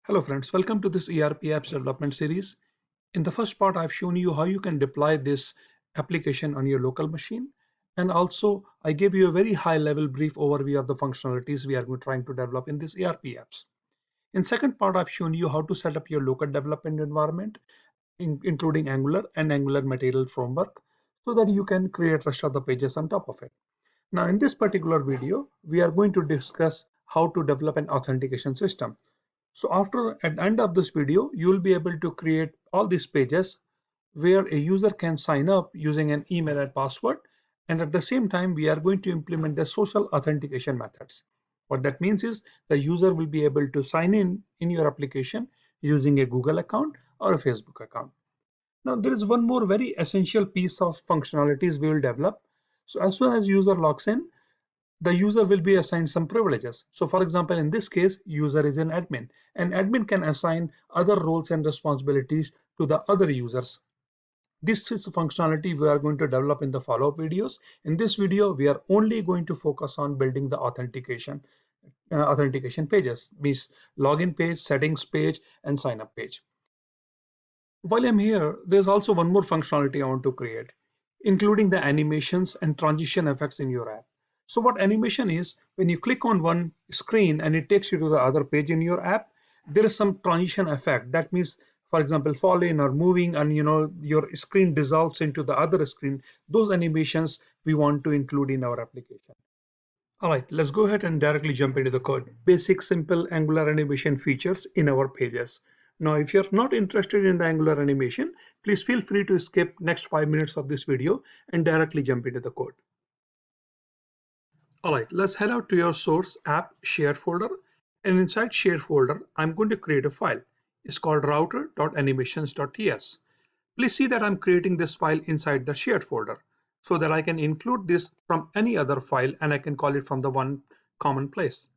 Hello friends, welcome to this ERP apps development series. In the first part, I've shown you how you can deploy this application on your local machine. And also I gave you a very high level brief overview of the functionalities we are trying to develop in this ERP apps. In second part, I've shown you how to set up your local development environment, including Angular and Angular Material Framework, so that you can create rest of the pages on top of it. Now in this particular video, we are going to discuss how to develop an authentication system. So at the end of this video, you will be able to create all these pages where a user can sign up using an email and password. And at the same time, we are going to implement the social authentication methods. What that means is the user will be able to sign in your application using a Google account or a Facebook account. Now, there is one more very essential piece of functionalities we will develop. So as soon as user logs in, the user will be assigned some privileges. So for example, in this case, user is an admin, and admin can assign other roles and responsibilities to the other users. This is a functionality we are going to develop in the follow-up videos. In this video, we are only going to focus on building the authentication pages, means login page, settings page, and sign up page. While I'm here, there's also one more functionality I want to create, including the animations and transition effects in your app. So what animation is, when you click on one screen and it takes you to the other page in your app, there is some transition effect. That means, for example, falling or moving, and your screen dissolves into the other screen. Those animations we want to include in our application. All right, let's go ahead and directly jump into the code. Basic, simple Angular animation features in our pages. Now, if you're not interested in the Angular animation, please feel free to skip next 5 minutes of this video and directly jump into the code. All right, let's head out to your source app shared folder. And inside shared folder, I'm going to create a file. It's called router.animations.ts. Please see that I'm creating this file inside the shared folder so that I can include this from any other file and I can call it from the one common place.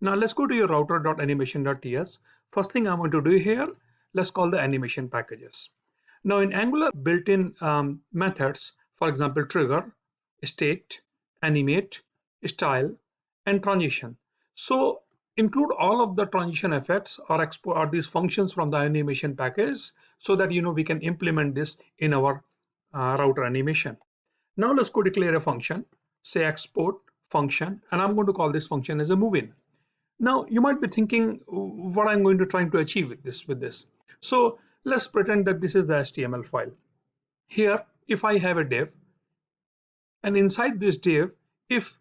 Now let's go to your router.animation.ts. First thing I want to do here, let's call the animation packages. Now in Angular built-in methods, for example, trigger, state, animate, style, and transition. So include all of the transition effects or export these functions from the animation package so that we can implement this in our router animation. Now let's go declare a function, say export function, and I'm going to call this function as a move-in. Now you might be thinking what I'm going to try to achieve with this. So let's pretend that this is the HTML file. Here, if I have a div, and inside this div, if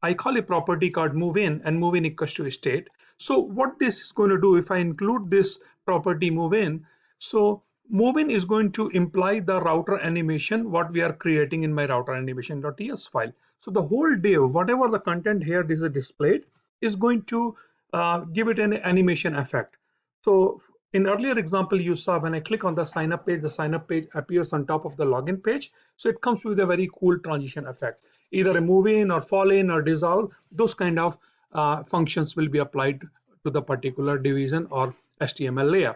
I call a property called move in, and move in equals to state. So what this is going to do, if I include this property move in, so move in is going to imply the router animation what we are creating in my router animation.ts file. So the whole div, whatever the content here is displayed, is going to give it an animation effect. So in earlier example you saw, when I click on the sign up page, the sign up page appears on top of the login page. So it comes with a very cool transition effect. Either a move in or fall in or dissolve, those kind of functions will be applied to the particular division or HTML layer.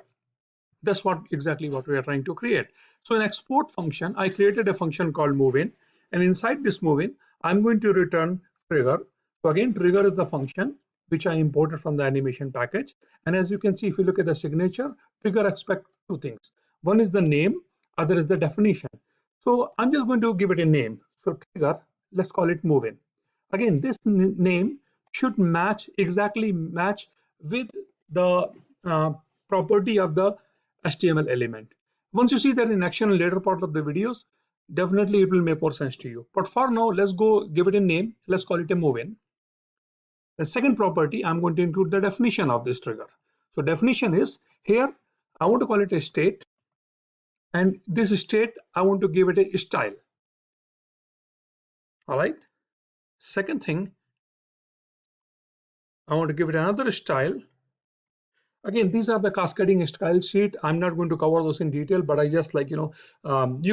That's exactly what we are trying to create. So in export function, I created a function called move in, and inside this move in, I'm going to return trigger. So again, trigger is the function which I imported from the animation package. And as you can see, if you look at the signature, trigger expects two things. One is the name, other is the definition. So I'm just going to give it a name. So trigger, let's call it move in. Again, this name should exactly match with the property of the HTML element. Once you see that in action in later part of the videos, definitely it will make more sense to you. But for now, let's go give it a name. Let's call it a move in. The second property, I'm going to include the definition of this trigger. So definition is here, I want to call it a state. And this state, I want to give it a style. All right. Second thing, I want to give it another style. Again, these are the cascading style sheet. I'm not going to cover those in detail, but I just you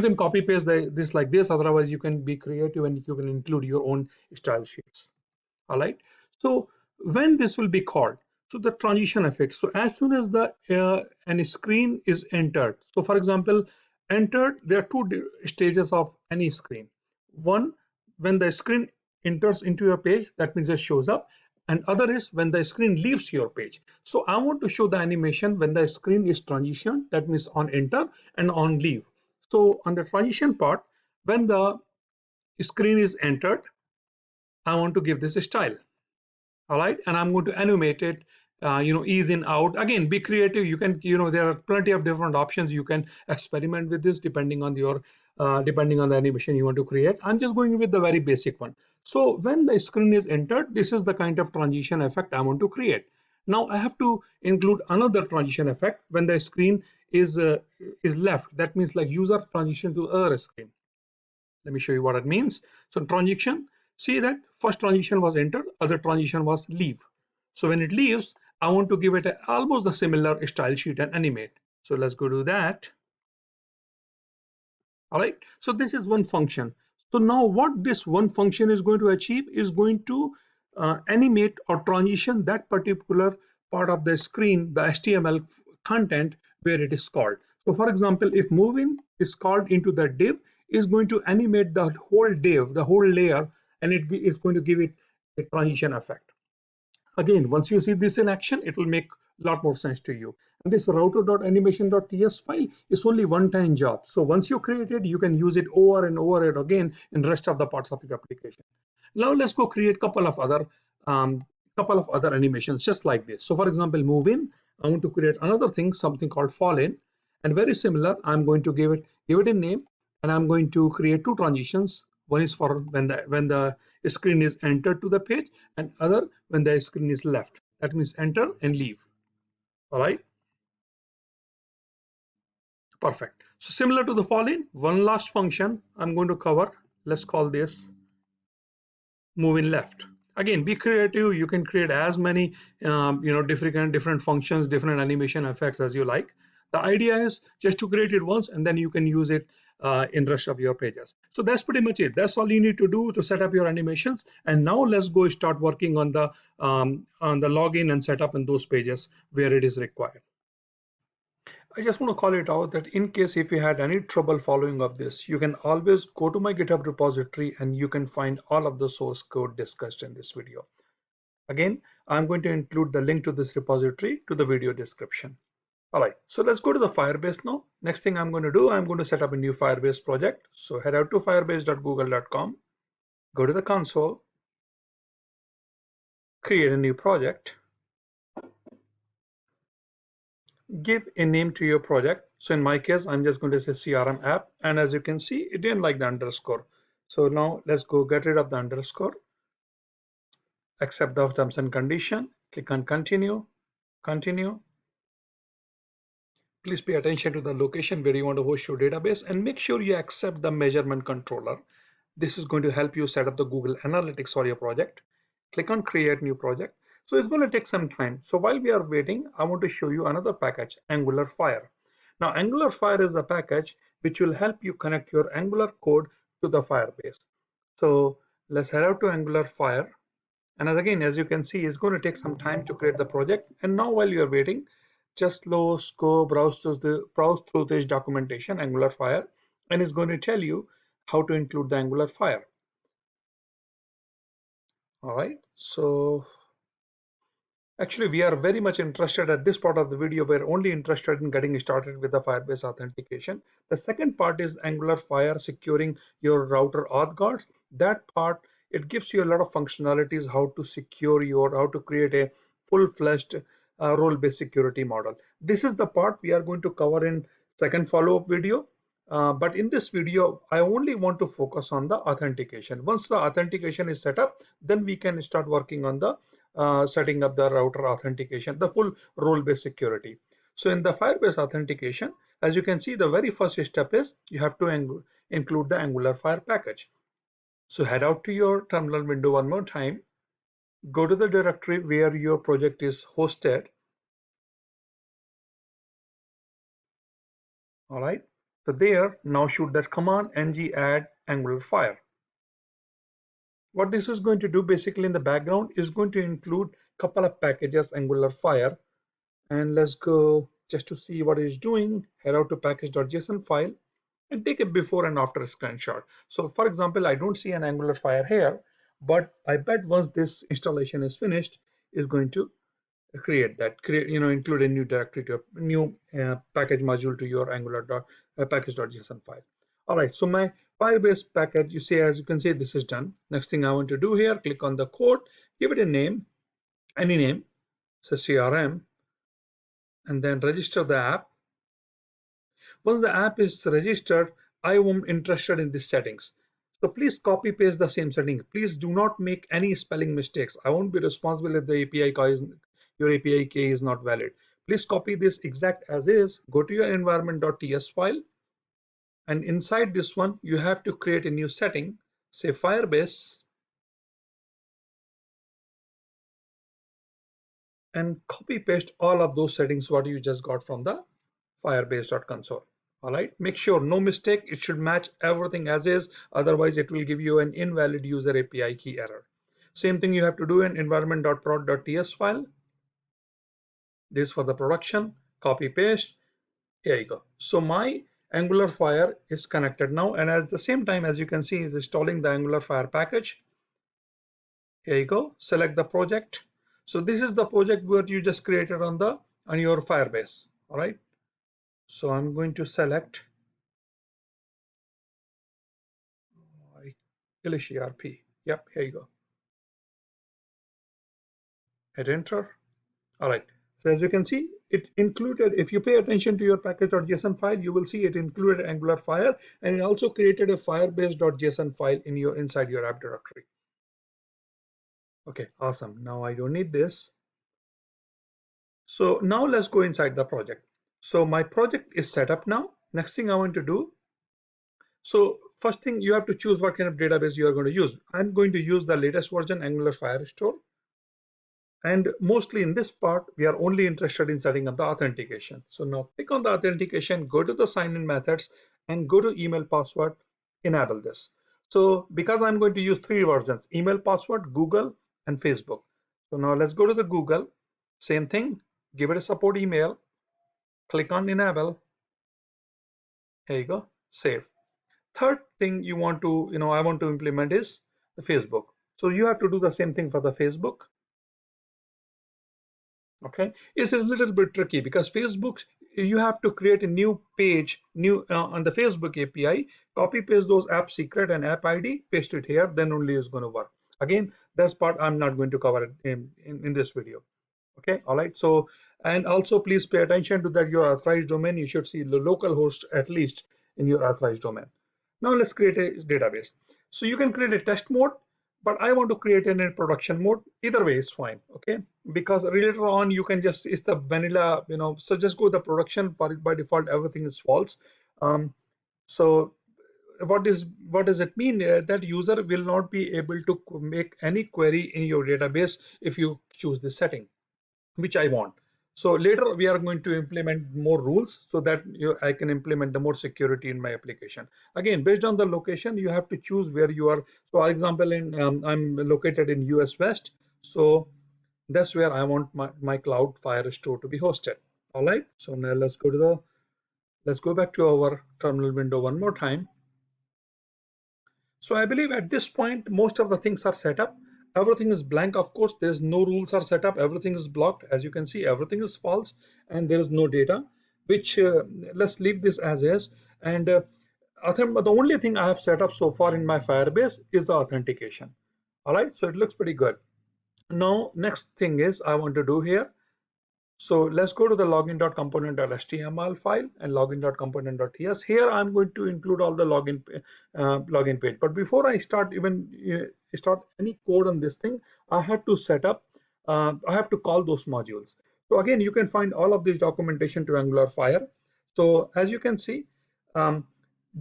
can copy paste this like this. Otherwise, you can be creative and you can include your own style sheets. All right. So when this will be called, so the transition effect. So as soon as the any screen is entered. So for example, entered, there are two stages of any screen. One, when the screen enters into your page, that means it shows up. and other is when the screen leaves your page. So I want to show the animation when the screen is transition, that means on enter and on leave. So on the transition part, when the screen is entered, I want to give this a style. All right, and I'm going to animate it, ease in out. Again, be creative. You can, there are plenty of different options. You can experiment with this depending on your depending on the animation you want to create. I'm just going with the very basic one. So when the screen is entered, this is the kind of transition effect I want to create. Now I have to include another transition effect when the screen is left. That means like user transition to other screen. Let me show you what it means. So transition, see that first transition was enter, other transition was leave. So when it leaves, I want to give it almost a similar style sheet and animate. So let's go do that. All right, so this is one function. So now what this one function is going to achieve is going to animate or transition that particular part of the screen, the HTML content where it is called. So for example, if moving is called into the div, is going to animate the whole div, the whole layer, and it is going to give it a transition effect. Again, once you see this in action, it will make a lot more sense to you. And this router.animation.ts file is only one-time job. So once you create it, you can use it over and over and again in the rest of the parts of your application. Now let's go create couple of other animations just like this. So for example, move in, I want to create another thing, something called fall in, and very similar. I'm going to give it a name, and I'm going to create two transitions. One is for when the screen is entered to the page, and other when the screen is left. That means enter and leave. All right, perfect. So similar to the fall in, one last function I'm going to cover. Let's call this move in left. Again, be creative. You can create as many different functions, different animation effects as you like. The idea is just to create it once, and then you can use it in rest of your pages. So that's pretty much it. That's all you need to do to set up your animations. And now let's go start working on the login and setup in those pages where it is required. I just want to call it out that in case if you had any trouble following up this, you can always go to my GitHub repository and you can find all of the source code discussed in this video. Again, I'm going to include the link to this repository to the video description. All right, so let's go to the Firebase now. Next thing I'm going to do, I'm going to set up a new Firebase project. So head out to firebase.google.com, go to the console, create a new project, give a name to your project. So in my case, I'm just going to say CRM App. And as you can see, it didn't like the underscore. So now let's go get rid of the underscore, accept the terms and condition, click on continue, continue. Please pay attention to the location where you want to host your database and make sure you accept the measurement controller. This is going to help you set up the Google Analytics for your project. Click on create new project. So it's going to take some time. So while we are waiting, I want to show you another package, Angular Fire. Now Angular Fire is a package which will help you connect your Angular code to the Firebase. So let's head out to Angular Fire. And as you can see, it's going to take some time to create the project. And now while you're waiting, just go browse through this documentation, Angular Fire, and it's going to tell you how to include the Angular Fire. All right, so actually we are very much interested at this part of the video. We're only interested in getting started with the Firebase authentication. The second part is Angular Fire securing your router auth guards. That part, it gives you a lot of functionalities, how to create a full-fledged role-based security model. This is the part we are going to cover in second follow-up video. But in this video, I only want to focus on the authentication. Once the authentication is set up, then we can start working on the setting up the router authentication, the full role-based security. So in the Firebase authentication, as you can see, the very first step is you have to include the Angular Fire package. So head out to your terminal window one more time, go to the directory where your project is hosted. All right, so there, now shoot that command ng add Angular Fire. What this is going to do basically in the background is going to include a couple of packages Angular Fire. And let's go just to see what it's doing. Head out to package.json file and take a before and after screenshot. So for example, I don't see an Angular Fire here. but I bet once this installation is finished, is going to include a new directory to a new package module to your package.json file. All right, so my Firebase package, as you can see, this is done. Next thing I want to do here, click on the code, give it a name, any name, so CRM, and then register the app. Once the app is registered, I am interested in these settings. So please copy paste the same settings. Please do not make any spelling mistakes. I won't be responsible if the your API key is not valid. Please copy this exact as is. Go to your environment.ts file, and inside this one, you have to create a new setting. Say Firebase, and copy paste all of those settings what you just got from the firebase.console. All right, make sure no mistake, it should match everything as is, otherwise it will give you an invalid user API key error. Same thing you have to do in environment.prod.ts file. This for the production, copy paste, here you go. So my Angular Fire is connected now, and at the same time, as you can see, is installing the Angular Fire package. Here you go, select the project. So this is the project where you just created on your Firebase. All right, so I'm going to select Firebase ERP. Yep, here you go. Hit enter. All right. So as you can see, it included, if you pay attention to your package.json file, you will see it included Angular Fire, and it also created a firebase.json file inside your app directory. Okay, awesome. Now I don't need this. So now let's go inside the project. So my project is set up now. Next thing I want to do, so first thing, you have to choose what kind of database you are going to use. I'm going to use the latest version, Angular Firestore. And mostly in this part, we are only interested in setting up the authentication. So now click on the authentication, go to the sign-in methods, and go to email password, enable this. So because I'm going to use 3 versions, email password, Google, and Facebook. So now let's go to the Google, same thing, give it a support email, click on enable, here you go, save. Third thing I want to implement is the Facebook. So you have to do the same thing for the Facebook. Okay, it's a little bit tricky because Facebook, you have to create a new page, on the Facebook API, copy paste those app secret and app ID, paste it here, then only is going to work. Again, that's part I'm not going to cover it in this video. Okay, all right. So, and also please pay attention to that your authorized domain, you should see the local host at least in your authorized domain. Now let's create a database. So you can create a test mode, but I want to create it in production mode. Either way is fine, okay? Because later on you can just, it's the vanilla, so just go the production, by default everything is false. So what does it mean? That user will not be able to make any query in your database if you choose this setting, which I want. So later we are going to implement more rules so that I can implement the more security in my application. Again, based on the location, you have to choose where you are. So for example, I'm located in US West. So that's where I want my cloud Firestore to be hosted. All right. So now let's go back to our terminal window one more time. So I believe at this point, most of the things are set up. Everything is blank, of course, there's no rules are set up. Everything is blocked. As you can see, everything is false and there is no data, which let's leave this as is. And the only thing I have set up so far in my Firebase is the authentication. All right, so it looks pretty good. Now, next thing is I want to do here. So let's go to the login.component.html file and login.component.ts. Here I'm going to include all the login page. But before I start start any code on this thing, I have to set up, I have to call those modules. So again, you can find all of this documentation to Angular Fire. So as you can see, the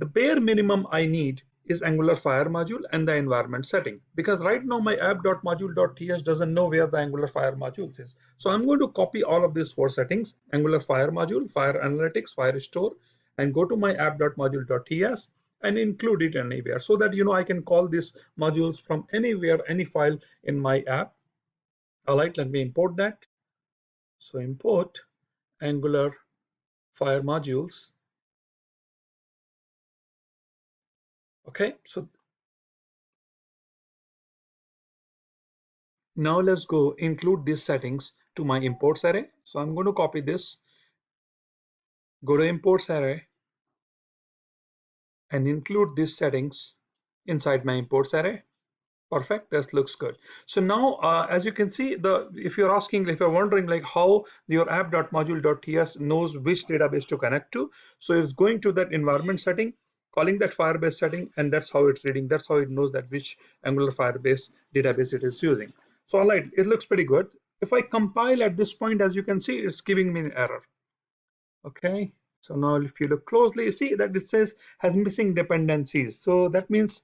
bare minimum I need is Angular Fire module and the environment setting, because right now my app.module.ts doesn't know where the Angular Fire modules is. So I'm going to copy all of these 4 settings, Angular Fire module, Fire Analytics, Firestore, and go to my app.module.ts and include it anywhere so that I can call these modules from anywhere, any file in my app. All right, let me import that. So import Angular Fire modules. Okay, so Now let's go include these settings to my imports array. So I'm going to copy this, go to imports array and include these settings inside my imports array. Perfect, that looks good. So now, as you can see, if you're asking, if you're wondering like how your app.module.ts knows which database to connect to, so it's going to that environment setting, calling that Firebase setting, and that's how it's reading. That's how it knows that which Angular Firebase database it is using. So all right, it looks pretty good. If I compile at this point, as you can see, it's giving me an error. Okay. So now if you look closely, you see that it says has missing dependencies. So that means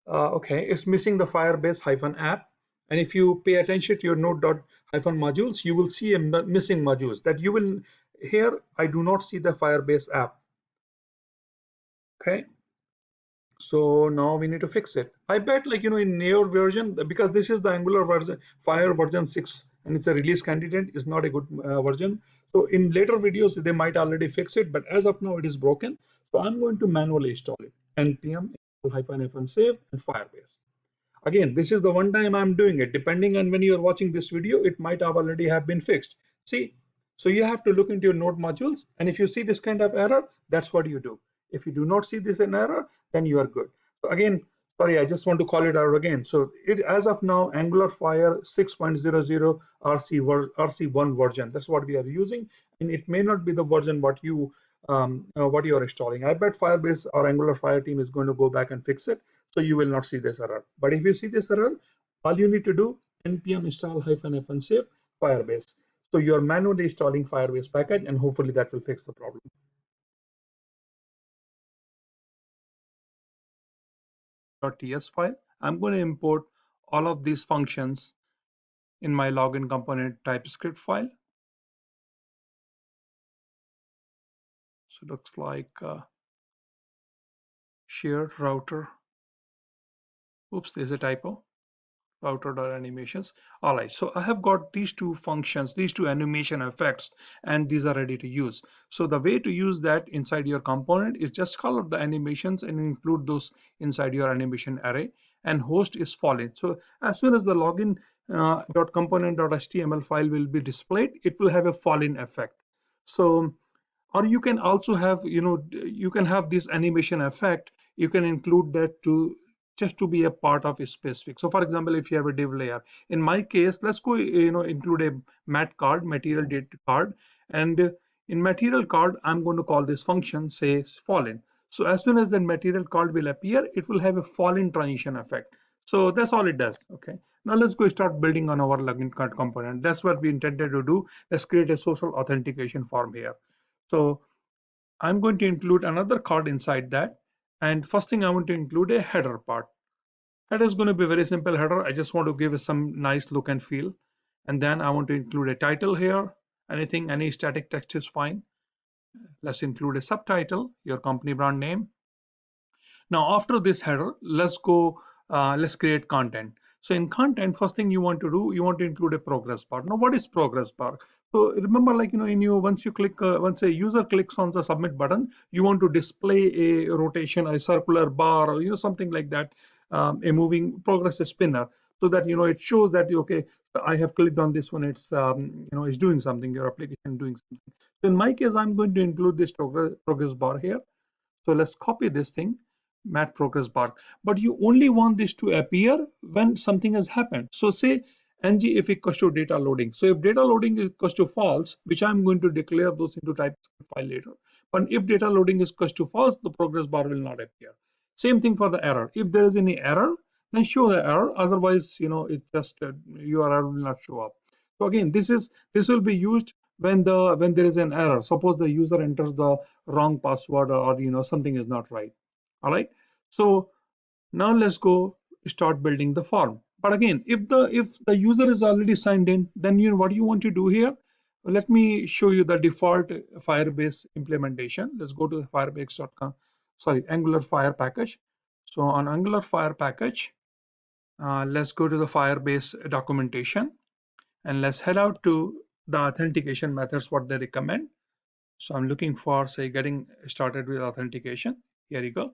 okay, it's missing the Firebase -app. And if you pay attention to your node.-modules, you will see a missing modules that you will here. I do not see the Firebase app. Okay, so now we need to fix it. I bet like in newer version, because this is the Angular version, Fire version 6, and it's a release candidate, is not a good version. So in later videos, they might already fix it, but as of now, it is broken. So I'm going to manually install it. npm -save and Firebase. Again, this is the one time I'm doing it. Depending on when you're watching this video, it might have already have been fixed. See, so you have to look into your node modules, and if you see this kind of error, that's what you do. If you do not see this an error, then you are good. So again, sorry, I just want to call it out again. So it, as of now, Angular Fire 6.00 RC1 version. That's what we are using, and it may not be the version what you are installing. I bet Firebase or Angular Fire team is going to go back and fix it, so you will not see this error. But if you see this error, all you need to do npm install -f save Firebase. So you are manually installing Firebase package, and hopefully that will fix the problem. .ts file. I'm going to import all of these functions in my login component TypeScript file. So it looks like shared router. Oops, there's a typo. Router.animations. All right, so I have got these two functions, these two animation effects, and these are ready to use. So the way to use that inside your component is just call out the animations and include those inside your animation array, and host is fallen. So as soon as the login .component.html file will be displayed, it will have a fallen effect. So or you can also have you can have this animation effect, you can include that to just to be a part of a specific. So for example, if you have a div layer, in my case, let's go include a mat card, material date card, and in material card I'm going to call this function say fallen. So as soon as the material card will appear, it will have a fallen transition effect. So that's all it does. Okay, now let's go start building on our login card component. That's what we intended to do. Let's create a social authentication form here. So I'm going to include another card inside that. And first thing I want to include a header part. Header is going to be a very simple header. I just want to give it some nice look and feel. And then I want to include a title here. Any static text is fine. Let's include a subtitle, your company brand name. Now after this header, let's create content. So in content, first thing you want to do, you want to include a progress bar. Now what is progress bar? So remember, like once you click, once a user clicks on the submit button, you want to display a rotation, a circular bar, or something like that, a moving progress spinner, so that it shows that okay, I have clicked on this one. It's it's doing something. Your application doing something. So in my case, I'm going to include this progress bar here. So let's copy this thing, mat progress bar. But you only want this to appear when something has happened. So say ng if equals to data loading. So if data loading is equals to false, which I'm going to declare those into TypeScript file later. But if data loading is equals to false, the progress bar will not appear. Same thing for the error. If there is any error, then show the error. Otherwise, it just URL will not show up. So again, this will be used when there is an error. Suppose the user enters the wrong password, or something is not right. All right, so now let's go start building the form. But again, if the user is already signed in, then what do you want to do here? Let me show you the default Firebase implementation. Let's go to the firebase.com, sorry, Angular Fire package. So on Angular Fire package, let's go to the Firebase documentation, and let's head out to the authentication methods, what they recommend. So I'm looking for, say, getting started with authentication. Here you go.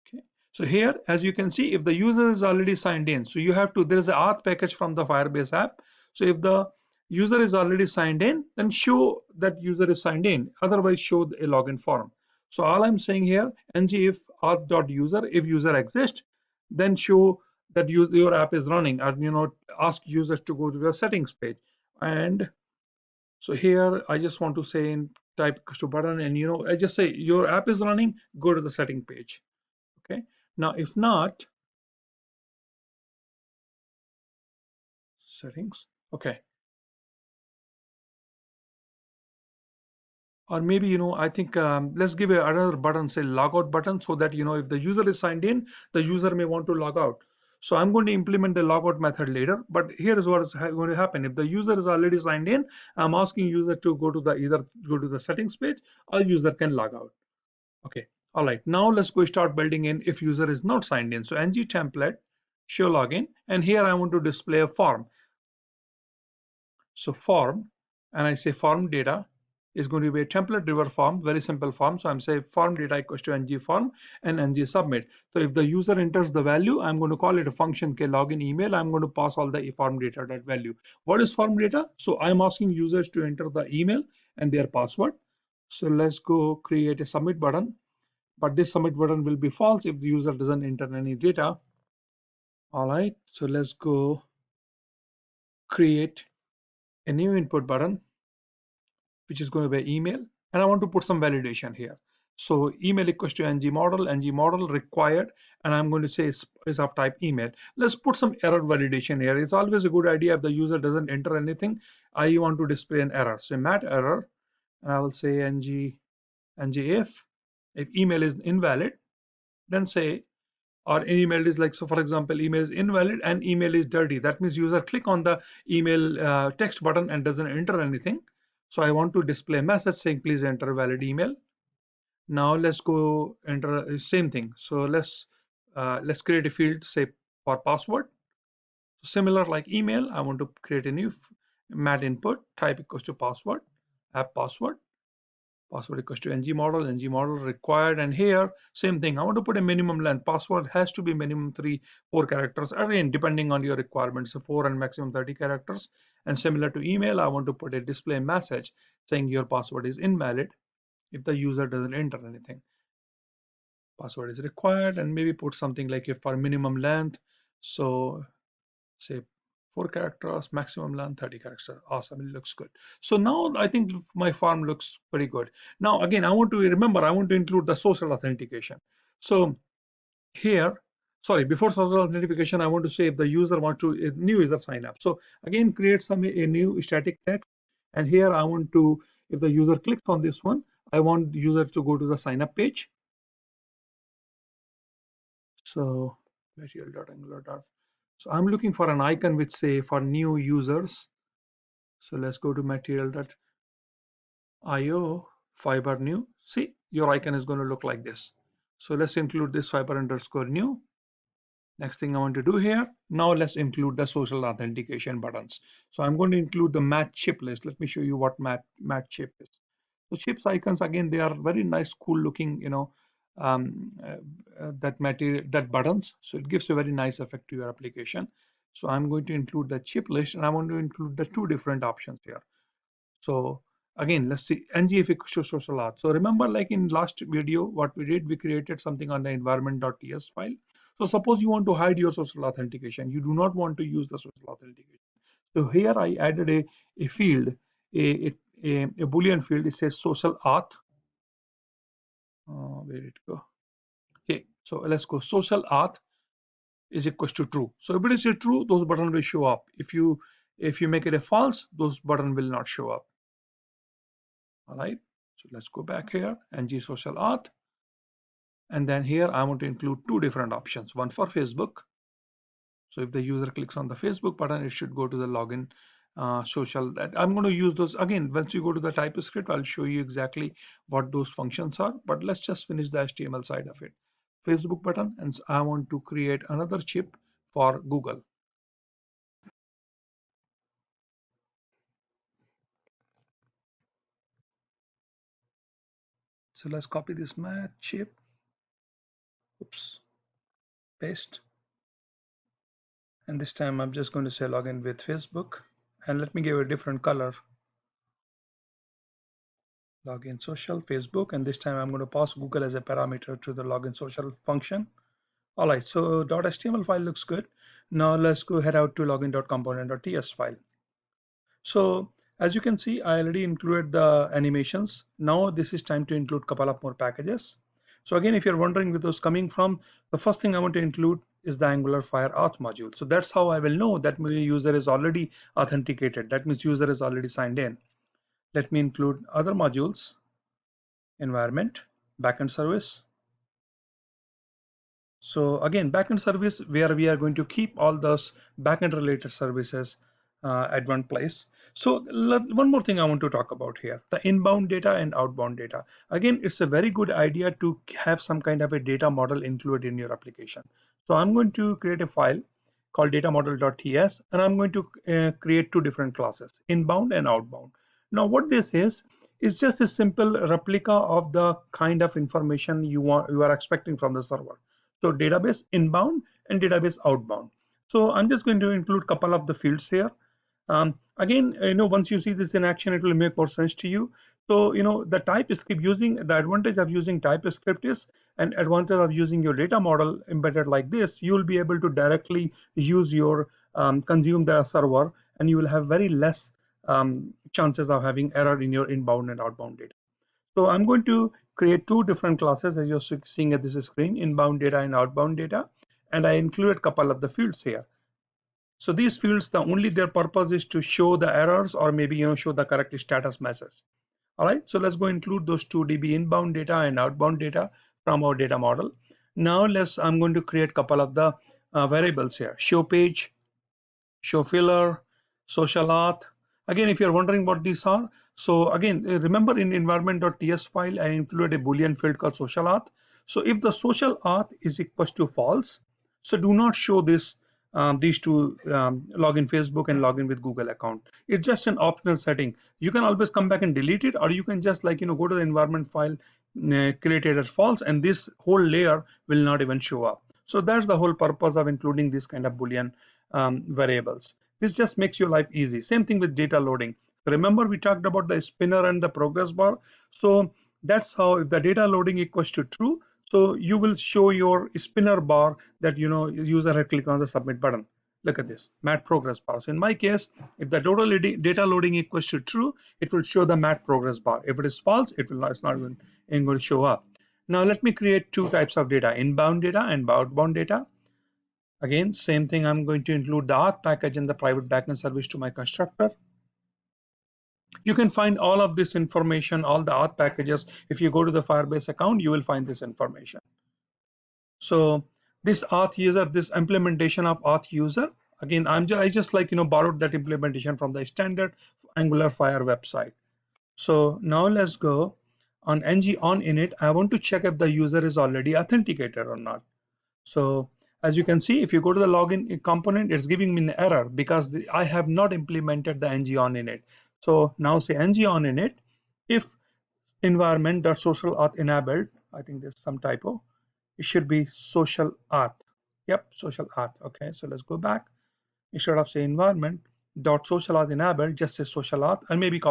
Okay. So here, as you can see, if the user is already signed in, so you have to, there is an auth package from the Firebase app. So if the user is already signed in, then show that user is signed in. Otherwise, show a login form. So all I'm saying here, ng if auth.user, if user exists, then show that your app is running, or ask users to go to the settings page. And so here, I just want to say in type to button, and I just say your app is running, go to the setting page. Okay. Now, if not, settings. Okay. Or maybe, I think let's give another button, say logout button, so that, if the user is signed in, the user may want to log out. So I'm going to implement the logout method later, but here is what is going to happen. If the user is already signed in, I'm asking user to go to the either go to the settings page, or user can log out. Okay. All right. Now let's go start building in if user is not signed in. So ng template, show login, and here I want to display a form. So form, and I say form data is going to be a template driven form, very simple form. So I'm saying form data equals to ng form and ng submit. So if the user enters the value, I'm going to call it a function k login email. I'm going to pass all the form data, that value. What is form data? So I'm asking users to enter the email and their password. So let's go create a submit button, but this submit button will be false if the user doesn't enter any data. All right, so let's go create a new input button, which is going to be email, and I want to put some validation here. So email equals to ng model required, and I'm going to say is of type email. Let's put some error validation here. It's always a good idea if the user doesn't enter anything, I want to display an error. So mat error, and I will say ng if email is invalid, then say, or email is like, so for example, email is invalid and email is dirty. That means user click on the email text button and doesn't enter anything. So I want to display a message saying please enter valid email. Now let's go enter same thing. So let's create a field, say for password. Similar like email, I want to create a new mat input, type equals to password, app password equals to ng model required, and here same thing, I want to put a minimum length. Password has to be minimum 4 characters, again depending on your requirements, so 4 and maximum 30 characters. And similar to email, I want to put a display message saying your password is invalid if the user doesn't enter anything. Password is required, and maybe put something like if for minimum length, so say 4 characters, maximum length 30 characters. Awesome, it looks good. So now I think my form looks very good. Now again, I want to include the social authentication. So here, sorry, before social authentication, I want to say if the user wants to a new user sign up. So again, create a new static text, and here I want to, if the user clicks on this one, I want the user to go to the sign up page. So material.angular. So I'm looking for an icon which say for new users. So let's go to material.io fiber new. See, your icon is going to look like this. So let's include this fiber underscore new. Next thing I want to do here, now let's include the social authentication buttons. So I'm going to include the match chip list. Let me show you what match chip is. So chips icons, again, they are very nice, cool looking, that buttons. So it gives a very nice effect to your application. So I'm going to include the chip list, and I want to include the 2 different options here. So again, let's see ngif equals to social auth. So remember, like in last video, what we did, we created something on the environment.ts file. So suppose you want to hide your social authentication. You do not want to use the social authentication. So here I added a field, a Boolean field. It says social auth. Where did it go? Okay, so let's go. Social auth is equals to true. So if it is a true, those buttons will show up. If you make it a false, those buttons will not show up. All right. So let's go back here, ng social auth. And then here I want to include 2 different options, one for Facebook. So if the user clicks on the Facebook button, it should go to the login social. I'm going to use those again. Once you go to the TypeScript, I'll show you exactly what those functions are, but let's just finish the HTML side of it. Facebook button, and I want to create another chip for Google. So let's copy this match chip. Oops. paste. And this time I'm just going to say login with Facebook. And let me give a different color. Login social, Facebook. And this time I'm going to pass Google as a parameter to the login social function. All right, so .html file looks good. Now let's go head out to login.component.ts file. So as you can see, I already included the animations. Now this is time to include a couple of more packages. So again, if you're wondering where those coming from, the first thing I want to include is the Angular Fire Auth module. So that's how I will know that my user is already authenticated. That means user is already signed in. Let me include other modules, environment, backend service. So again, backend service where we are going to keep all those backend related services at one place. So one more thing I want to talk about here, the inbound data and outbound data. Again, it's a very good idea to have some kind of a data model included in your application. So I'm going to create a file called datamodel.ts, and I'm going to create two different classes, inbound and outbound. Now what this is just a simple replica of the kind of information you are expecting from the server. So database inbound and database outbound. So I'm just going to include a couple of the fields here. Again, once you see this in action, it will make more sense to you. So, the TypeScript the advantage of using TypeScript is, and advantage of using your data model embedded like this, you will be able to directly use your consume the server, and you will have very less chances of having error in your inbound and outbound data. So I'm going to create two different classes as you're seeing at this screen, inbound data and outbound data, and I included a couple of the fields here. So these fields, their purpose is to show the errors or maybe show the correct status message. All right, so let's go include those two DB inbound data and outbound data from our data model. Now I'm going to create a couple of the variables here: show page, show filler, social auth. Again, if you're wondering what these are, so again, remember in environment.ts file, I included a Boolean field called social auth. So if the social auth is equals to false, so do not show these two login Facebook and login with Google account. It's just an optional setting. You can always come back and delete it, or you can just go to the environment file, create it as false, and this whole layer will not even show up. So that's the whole purpose of including this kind of Boolean variables. This just makes your life easy. Same thing with data loading. Remember we talked about the spinner and the progress bar. So that's how, if the data loading equals to true, so you will show your spinner bar that user had clicked on the submit button. Look at this, mat progress bar. So in my case, if the total data loading equals to true, it will show the mat progress bar. If it is false, it's not even going to show up. Now let me create two types of data, inbound data and outbound data. Again, same thing, I'm going to include the auth package in the private backend service to my constructor. You can find all of this information, all the auth packages. If you go to the Firebase account, you will find this information. So this auth user, this implementation of auth user, again, I just borrowed that implementation from the standard Angular Fire website. So now let's go on ng on init. I want to check if the user is already authenticated or not. So as you can see, if you go to the login component, it's giving me an error because I have not implemented the ng on init. So now say ng on init if environment.social auth enabled. I think there's some typo. It should be social auth. Yep, social auth. Okay, so let's go back. Instead of say environment.social auth enabled, just say social auth, and maybe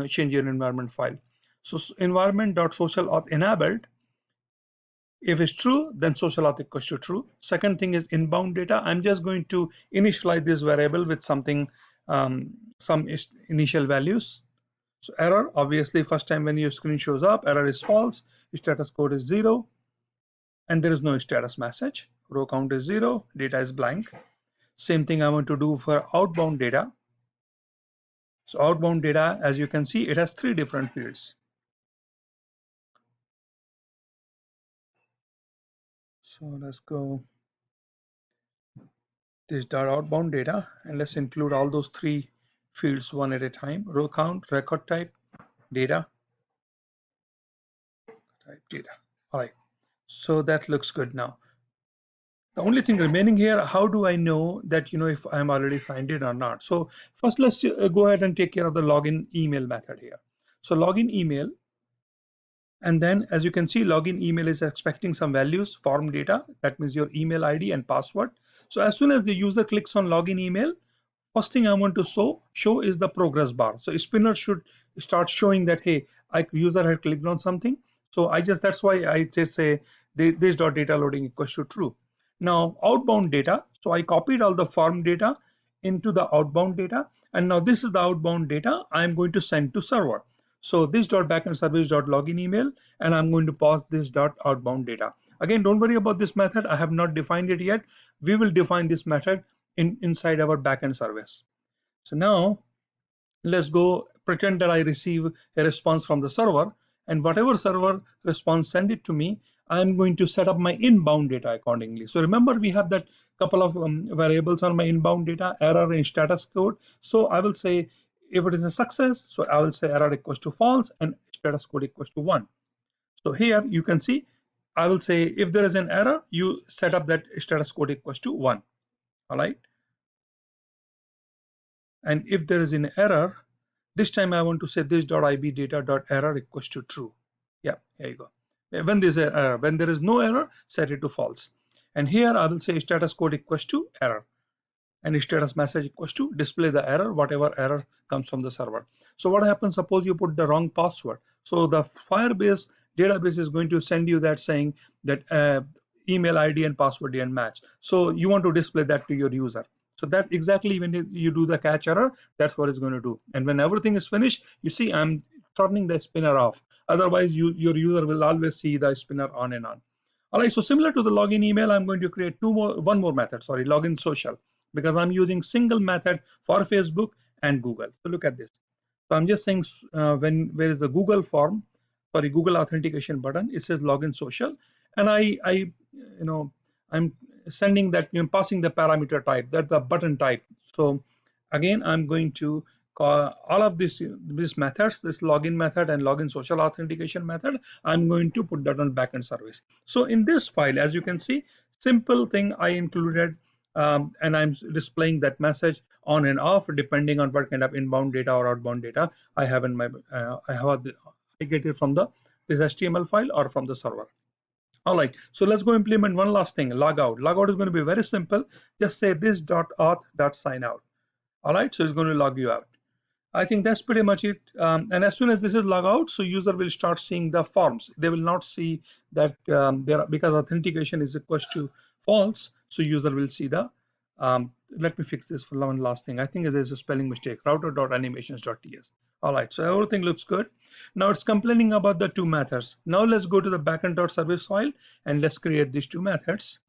change your environment file. So environment.social auth enabled. If it's true, then social auth equals to true. Second thing is inbound data. I'm just going to initialize this variable with something, some initial values. So error, obviously, first time when your screen shows up, error is false, status code is 0, and there is no status message. Row count is 0, data is blank. Same thing I want to do for outbound data. So outbound data, as you can see, it has 3 different fields. So let's go this dot outbound data, and let's include all those 3 fields one at a time. Row count, record type, data. All right, so that looks good. Now the only thing remaining here, how do I know that if I'm already signed in or not? So first let's go ahead and take care of the login email method here. So login email, And then as you can see, login email is expecting some values, form data, that means your email ID and password. So as soon as the user clicks on login email, first thing I want to show is the progress bar. So spinner should start showing that, hey, user had clicked on something. So that's why I just say this dot data loading equals to true. Now outbound data. So I copied all the form data into the outbound data, and now this is the outbound data I'm going to send to server. So this dot backend service dot login email, and I'm going to pass this dot outbound data. Again, don't worry about this method. I have not defined it yet. We will define this method inside our backend service. So now let's go pretend that I receive a response from the server, and whatever server response send it to me, I'm going to set up my inbound data accordingly. So remember, we have that couple of variables on my inbound data, error and status code. So I will say if it is a success, so I will say error equals to false and status code equals to 1. So here you can see I will say if there is an error, you set up that status code equals to 1. All right. And if there is an error, this time I want to say this.ib data.error equals to true. Yeah, here you go. When there's an error, when there is no error, set it to false. And here I will say status code equals to error, and status message equals to display the error, whatever error comes from the server. So what happens, suppose you put the wrong password. So the Firebase database is going to send you that saying that email ID and password didn't match. So you want to display that to your user. So that exactly when you do the catch error, that's what it's going to do. And when everything is finished, you see I'm turning the spinner off. Otherwise, your user will always see the spinner on and on. All right, so similar to the login email, I'm going to create one more method, sorry, login social, because I'm using single method for Facebook and Google. So look at this. So I'm just saying where is the Google form, sorry, Google authentication button, it says login social, and I'm sending that, passing the parameter type, that's the button type. So again, I'm going to call all of these methods, this login method and login social authentication method, I'm going to put that on backend service. So in this file, as you can see, simple thing I included, and I'm displaying that message on and off depending on what kind of inbound data or outbound data I have in my I get it from this HTML file or from the server. All right, so let's go implement one last thing, logout. Logout is going to be very simple. Just say this dot auth dot sign out. All right, so it's going to log you out. I think that's pretty much it. And as soon as this is log out, so user will start seeing the forms. They will not see that because authentication is equals to false. So user will see the. Let me fix this for one last thing. I think there's a spelling mistake. Router.animations.ts. All right, so everything looks good. Now it's complaining about the two methods. Now let's go to the backend.service file and let's create these two methods.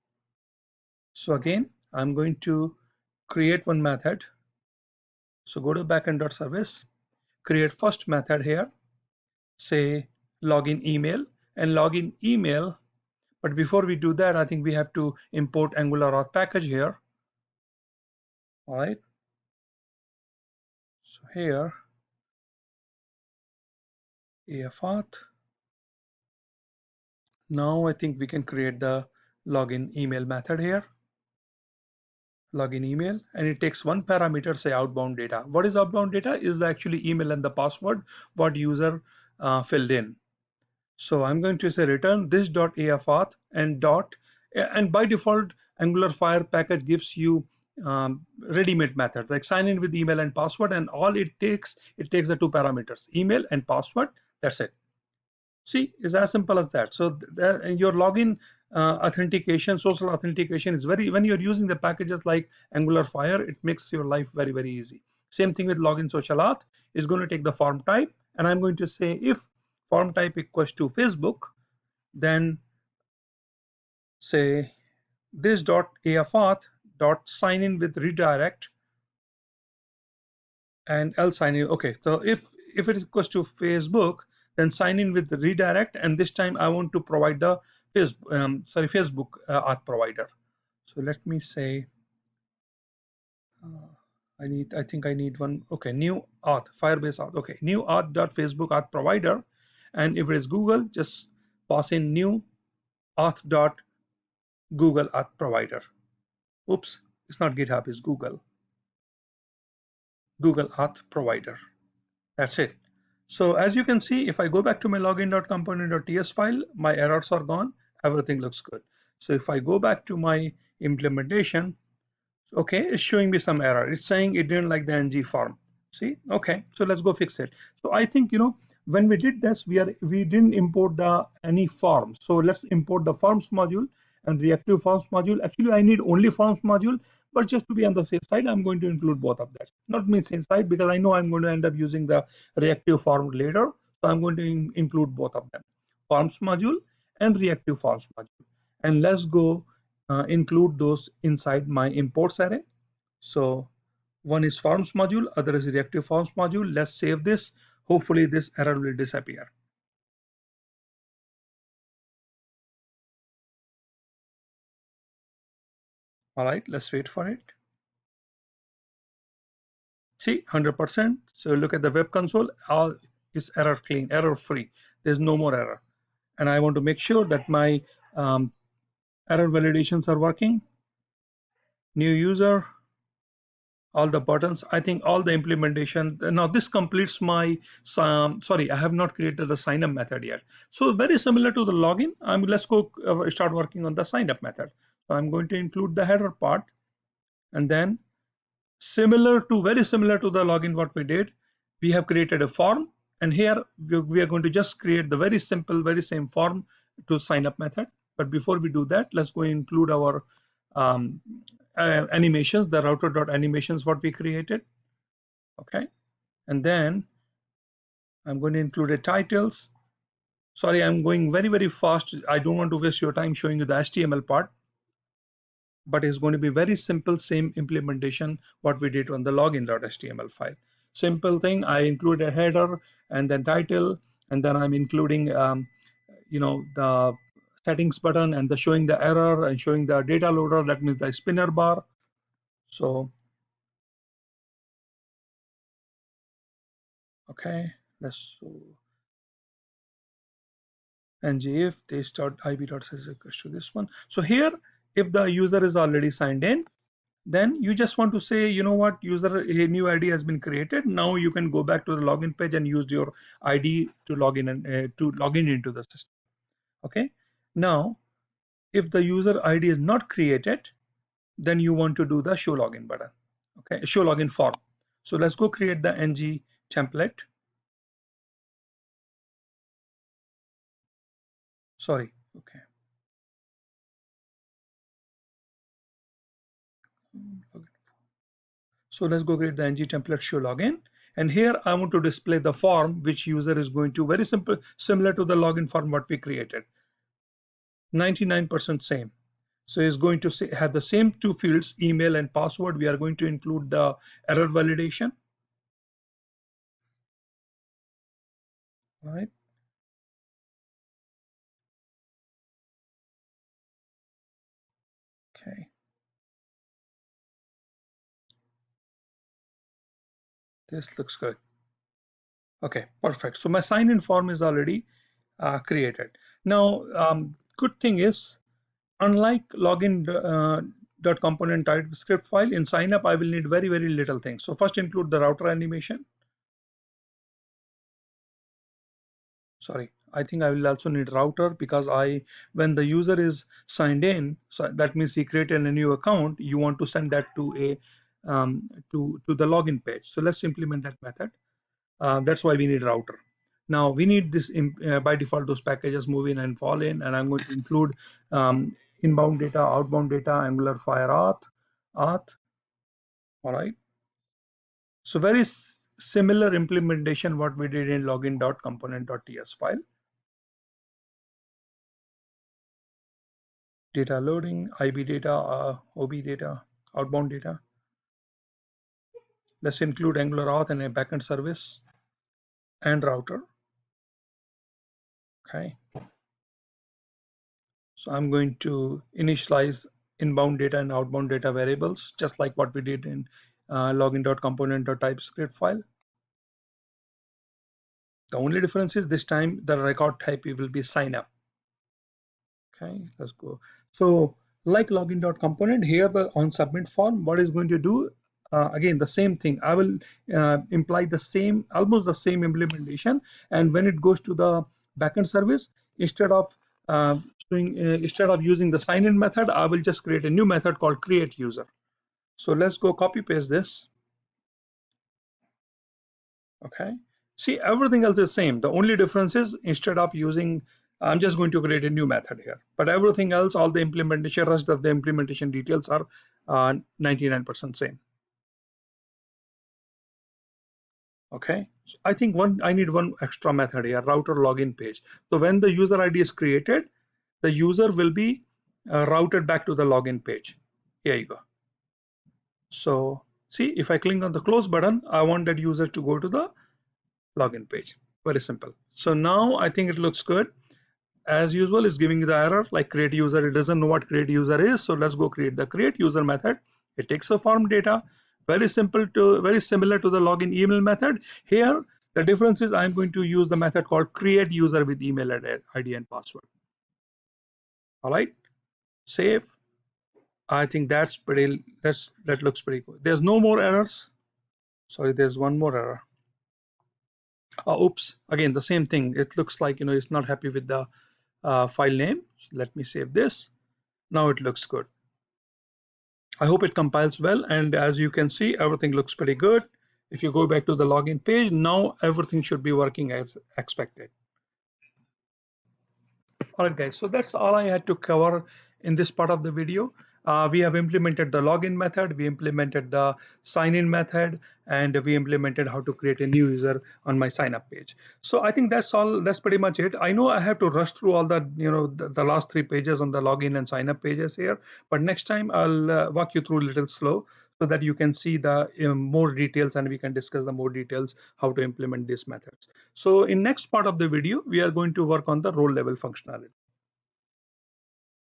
So again, I'm going to create one method. So go to backend.service, create first method here, say login email and login email. But before we do that, I think we have to import Angular auth package here. All right. So here, AF auth. Now I think we can create the login email method here. Login email, and it takes one parameter, say outbound data. What is outbound data? Is actually email and the password what user filled in. So I'm going to say return this dot afauth and by default Angular Fire package gives you ready-made methods like sign in with email and password, and all it takes the two parameters, email and password. That's it. See, it's as simple as that. So your login authentication, social authentication is when you're using the packages like Angular Fire, it makes your life very, very easy. Same thing with login social auth is going to take the form type, and I'm going to say if form type equals to Facebook, then say this dot afauth dot sign in with redirect and else sign in. Okay, so if it is equals to Facebook, then sign in with the redirect, and this time I want to provide the Facebook auth provider. So let me say I think I need one. Okay, new auth, Firebase auth. Okay, new auth dot Facebook auth provider, and if it is Google, just pass in new auth dot Google auth provider. Oops, it's not GitHub, it's Google auth provider. That's it. So as you can see, if I go back to my login.component.ts file, my errors are gone. Everything looks good. So if I go back to my implementation, okay, it's showing me some error. It's saying it didn't like the ng form. See, okay, so let's go fix it. So I think, when we did this, we didn't import the any form. So let's import the forms module and reactive forms module. Actually, I need only forms module, but just to be on the safe side, I'm going to include both of that. Not means inside, because I know I'm going to end up using the reactive form later. So I'm going to include both of them, forms module and reactive forms module. And let's go include those inside my imports array. So one is forms module, other is reactive forms module. Let's save this. Hopefully this error will disappear. All right, let's wait for it. See, 100%. So look at the web console, all is error clean, error free. There's no more error. And I want to make sure that my error validations are working. New user, all the buttons. I think all the implementation. Now this completes my, sorry, I have not created the sign up method yet. So very similar to the login. Let's go start working on the sign up method. So I'm going to include the header part, and then very similar to the login what we did, we have created a form, and here we are going to just create the very simple, very same form to sign up method. But before we do that, let's go include our um, animations, the router.animations what we created. Okay, and then I'm going to include a titles. Sorry, I'm going very fast. I don't want to waste your time showing you the HTML part, but it's going to be very simple, same implementation what we did on the login.html file. Simple thing. I include a header and then title, and then I'm including the settings button and the showing the error and showing the data loader, that means the spinner bar. So okay, let's so ngif this.ib.says equals to this one. So here, if the user is already signed in, then you just want to say, you know what, user, a new ID has been created. Now you can go back to the login page and use your ID to log in and to log in into the system. Okay. Now, if the user ID is not created, then you want to do the show login button. Okay, show login form. So let's go create the ng template. Sorry. Okay. So let's go create the ng template show login. And here I want to display the form which user is going to, very simple, similar to the login form what we created. 99% same. So it's going to have the same two fields, email and password. We are going to include the error validation. Right. Okay. This looks good. Okay, perfect. So my sign-in form is already created. Now, good thing is, unlike login .component TypeScript file, in sign up, I will need very little things. So first include the router animation. Sorry, I think I will also need router, because when the user is signed in, so that means he created a new account, you want to send that to to the login page. So let's implement that method. That's why we need router. Now we need this by default, those packages move in and fall in, and I'm going to include inbound data, outbound data, Angular Fire auth. All right. So very similar implementation what we did in login.component.ts file. Data loading, IB data, OB data, outbound data. Let's include Angular auth and a backend service and router. Okay. So I'm going to initialize inbound data and outbound data variables, just like what we did in login.component.typescript file. The only difference is this time the record type will be sign up. Okay, let's go. So like login.component, here the on submit form, what is going to do? again the same thing. I will imply the same, almost the same implementation, and when it goes to the backend service, instead of instead of using the sign in method, I will just create a new method called create user. So let's go copy paste this. Okay, see, everything else is same. The only difference is, instead of using, I'm just going to create a new method here, but everything else, all the implementation, rest of the implementation details are 99% same. Okay, so I think I need one extra method here, router login page. So when the user ID is created, the user will be routed back to the login page. Here you go. So see, if I click on the close button, I want that user to go to the login page. Very simple. So now I think it looks good. As usual, it's giving you the error like create user. It doesn't know what create user is. So let's go create the create user method. It takes a form data. Very simple to, very similar to the login email method. Here, the difference is I'm going to use the method called create user with email ID and password. All right, save. I think that's pretty, that looks pretty good. There's no more errors. Sorry, there's one more error. Oops, again, the same thing. It looks like, it's not happy with the file name. So let me save this. Now it looks good. I hope it compiles well, and as you can see, everything looks pretty good. If you go back to the login page, now everything should be working as expected. All right, guys, so that's all I had to cover in this part of the video. We have implemented the login method, we implemented the sign-in method, and we implemented how to create a new user on my sign-up page. So I think that's all. That's pretty much it. I know I have to rush through all the last 3 pages on the login and sign-up pages here, but next time I'll walk you through a little slow so that you can see the more details, and we can discuss the more details how to implement these methods. So in next part of the video, we are going to work on the role level functionality.